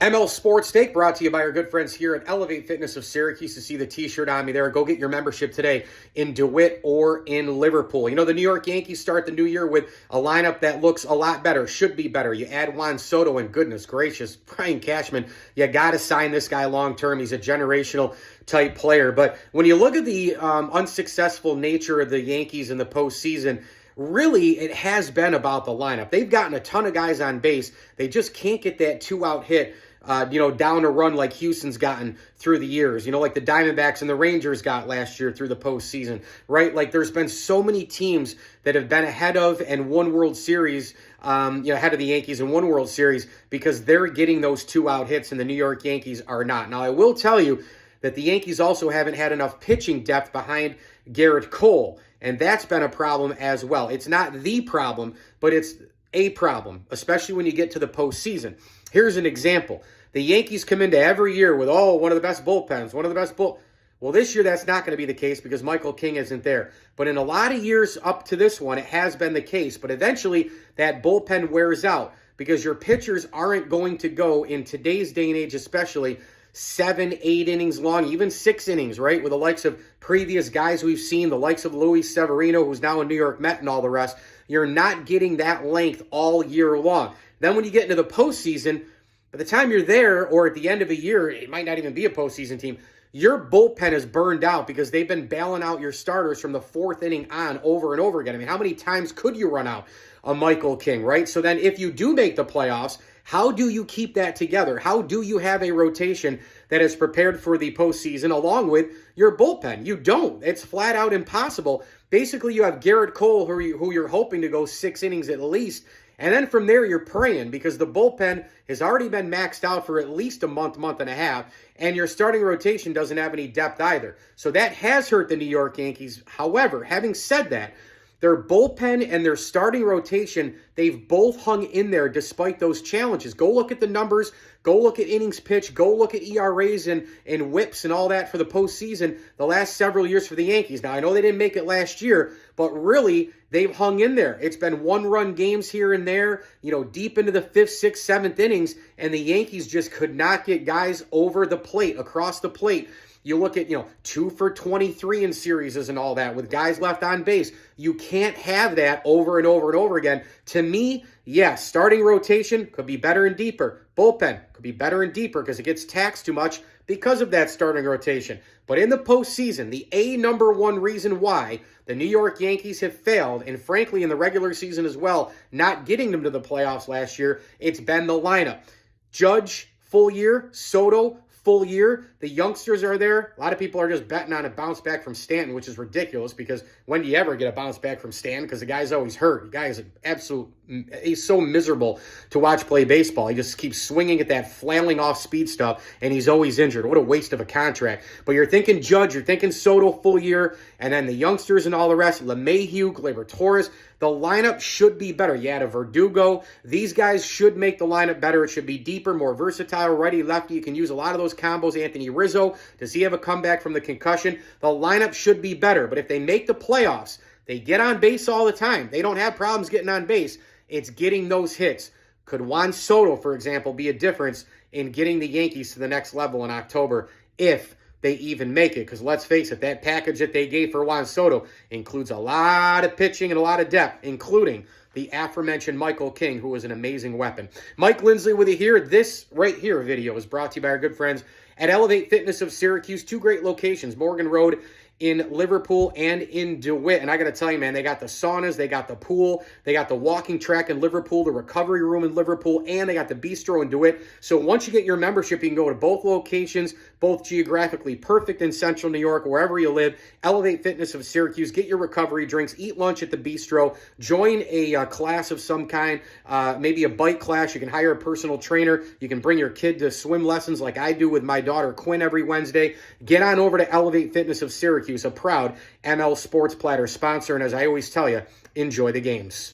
ML Sports Take brought to you by our good friends here at Elevate Fitness of Syracuse. To see the t-shirt on me there, go get your membership today in DeWitt or in Liverpool. You know, the New York Yankees start the new year with a lineup that looks a lot better, should be better. You add Juan Soto, and goodness gracious, Brian Cashman, you got to sign this guy long-term. He's a generational type player. But when you look at the unsuccessful nature of the Yankees in the postseason, really, it has been about the lineup. They've gotten a ton of guys on base. They just can't get that two-out hit, down a run like Houston's gotten through the years, like the Diamondbacks and the Rangers got last year through the postseason, right? Like there's been so many teams that have been ahead of and won World Series, ahead of the Yankees and won World Series because they're getting those two-out hits and the New York Yankees are not. Now, I will tell you that the Yankees also haven't had enough pitching depth behind Gerrit Cole, and that's been a problem as well. It's not the problem, but it's a problem, especially when you get to the postseason. Here's an example. The Yankees come into every year with, one of the best bullpens, one of the best Well, this year that's not going to be the case because Michael King isn't there. But in a lot of years up to this one, it has been the case. But eventually, that bullpen wears out because your pitchers aren't going to go, in today's day and age especially, 7, 8 innings long, even 6 innings, right? With the likes of previous guys we've seen, the likes of Luis Severino, who's now a New York Met, and all the rest. You're not getting that length all year long. Then when you get into the postseason, by the time you're there, or at the end of a year, it might not even be a postseason team, your bullpen is burned out because they've been bailing out your starters from the 4th inning on over and over again. I mean, how many times could you run out a Michael King, right? So then if you do make the playoffs, how do you keep that together? How do you have a rotation that is prepared for the postseason along with your bullpen? You don't. It's flat out impossible. Basically, you have Gerrit Cole, who you're hoping to go 6 innings at least, and then from there, you're praying because the bullpen has already been maxed out for at least a month, month and a half, and your starting rotation doesn't have any depth either. So that has hurt the New York Yankees. However, having said that, their bullpen and their starting rotation, they've both hung in there despite those challenges. Go look at the numbers. Go look at innings pitched. Go look at ERAs and whips and all that for the postseason the last several years for the Yankees. Now, I know they didn't make it last year, but really, they've hung in there. It's been one-run games here and there, deep into the 5th, 6th, 7th innings, and the Yankees just could not get guys over the plate, across the plate. You look at, 2 for 23 in series and all that with guys left on base. You can't have that over and over and over again. To me, yes, starting rotation could be better and deeper. Bullpen could be better and deeper because it gets taxed too much because of that starting rotation. But in the postseason, the number one reason why the New York Yankees have failed, and frankly in the regular season as well, not getting them to the playoffs last year, it's been the lineup. Judge, full year. Soto, full year. The youngsters are there. A lot of people are just betting on a bounce back from Stanton, which is ridiculous because when do you ever get a bounce back from Stanton? Because the guy's always hurt. The guy is he's so miserable to watch play baseball. He just keeps swinging at that flailing off speed stuff, and he's always injured. What a waste of a contract. But you're thinking Judge, you're thinking Soto full year, and then the youngsters and all the rest, LeMahieu, Gleyber Torres. The lineup should be better. You add a Verdugo. These guys should make the lineup better. It should be deeper, more versatile, righty, lefty. You can use a lot of those combos. Anthony Rizzo, does he have a comeback from the concussion? The lineup should be better. But if they make the playoffs, they get on base all the time. They don't have problems getting on base. It's getting those hits. Could Juan Soto, for example, be a difference in getting the Yankees to the next level in October if they even make it? Because let's face it, that package that they gave for Juan Soto includes a lot of pitching and a lot of depth, including the aforementioned Michael King, who is an amazing weapon. Mike Lindsley with you here. This right here video is brought to you by our good friends at Elevate Fitness of Syracuse. 2 great locations, Morgan Road in Liverpool and in DeWitt. And I got to tell you, man, they got the saunas, they got the pool, they got the walking track in Liverpool, the recovery room in Liverpool, and they got the bistro in DeWitt. So once you get your membership, you can go to both locations, both geographically perfect in central New York, wherever you live. Elevate Fitness of Syracuse, get your recovery drinks, eat lunch at the bistro, join a class of some kind, maybe a bike class. You can hire a personal trainer. You can bring your kid to swim lessons like I do with my daughter Quinn every Wednesday. Get on over to Elevate Fitness of Syracuse, a proud ML Sports Platter sponsor. And as I always tell you, enjoy the games.